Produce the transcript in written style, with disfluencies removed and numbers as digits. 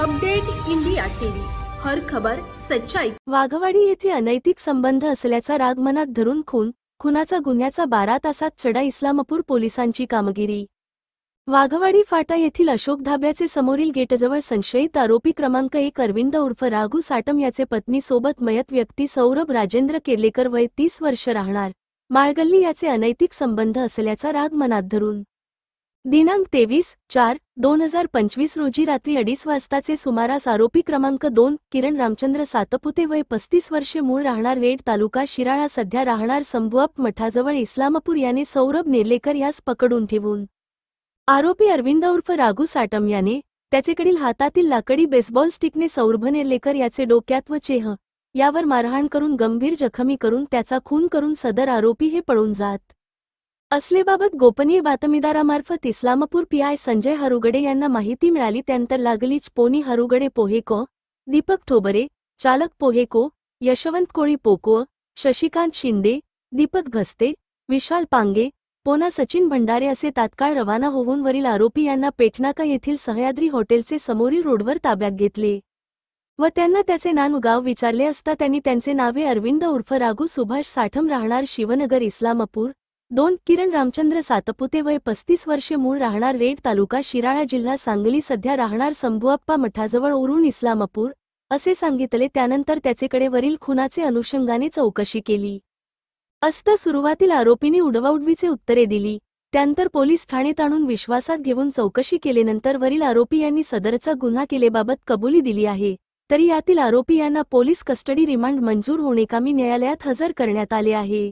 Update India TV, हर खबर सच्चाई। वाघवाडी येथे अनैतिक संबंध असल्याचा राग मनात धरून खुनाचा गुन्ह्याचा 12 तासात चढा इस्लामपूर पोलिसांची कामगिरी। वाघवाडी फाटा येथील अशोक धाब्याचे समोरील गेटजवळ संशयित आरोपी क्रमांक 1 अरविंद उर्फ राघू साटम याचे पत्नी सोबत मयत व्यक्ती सौरभ राजेंद्र केर्लेकर वय 30 वर्ष राहणार माळगल्ली याचे अनैतिक संबंध असल्याचा राग मनात धरून दिनांक 23/4/2025 रोजी रात्री 2:30 वाजताचे सुमारास आरोपी क्रमांक 2 किरण रामचंद्र सातपुते वय 35 वर्षे मूळ राहणार रेड तालुका शिराळा सध्या राहणार संभुअप मठाजवळ इस्लामपूर याने सौरभ नेर्लेकर यास पकडून ठेवून आरोपी अरविंद उर्फ राघू साटम याने त्याचेकडील हातातील लाकडी बेसबॉल स्टिकने सौरभ नेर्लेकर याचे डोक्यात व चेह यावर मारहाण करून गंभीर जखमी करून त्याचा खून करून सदर आरोपी हे पळून जात असलेबाबत गोपनीय बातमीदारामार्फत इस्लामपूर पीआय संजय हरुगडे यांना माहिती मिळाली। त्यानंतर लागलीच पोनी हरुगडे पोहेको, दीपक ठोबरे चालक पोहेको, यशवंत कोळी पोको, शशिकांत शिंदे, दीपक घस्ते, विशाल पांगे, पोना सचिन भंडारे असे तात्काळ रवाना होऊन वरील आरोपी यांना पेठनाका येथील सह्याद्री हॉटेलचे समोरील रोडवर ताब्यात घेतले व त्यांना त्याचे गाव विचारले असता त्यांनी त्यांचे नावे अरविंद उर्फ राघू सुभाष साठम राहणार शिवनगर इस्लामपूर 2 किरण रामचंद्र सातपुते वय 35 वर्षे मूळ राहणार रेड तालुका शिराळा जिल्हा सांगली सध्या राहणार संभुअप्पा मठाजवळ उरून इस्लामपूर असे सांगितले। त्यानंतर त्याचेकडे वरील खुनाचे अनुषंगाने चौकशी केली असता सुरुवातील आरोपीने उडवाउडवीचे उत्तरे दिली। त्यानंतर पोलीस ठाण्यात आणून विश्वासात घेऊन चौकशी केल्यानंतर वरील आरोपी यांनी सदरचा गुन्हा केल्याबाबत कबुली दिली आहे। तरी यातील आरोपी यांना पोलीस कस्टडी रिमांड मंजूर होणेकामी न्यायालयात हजर करण्यात आले आहे।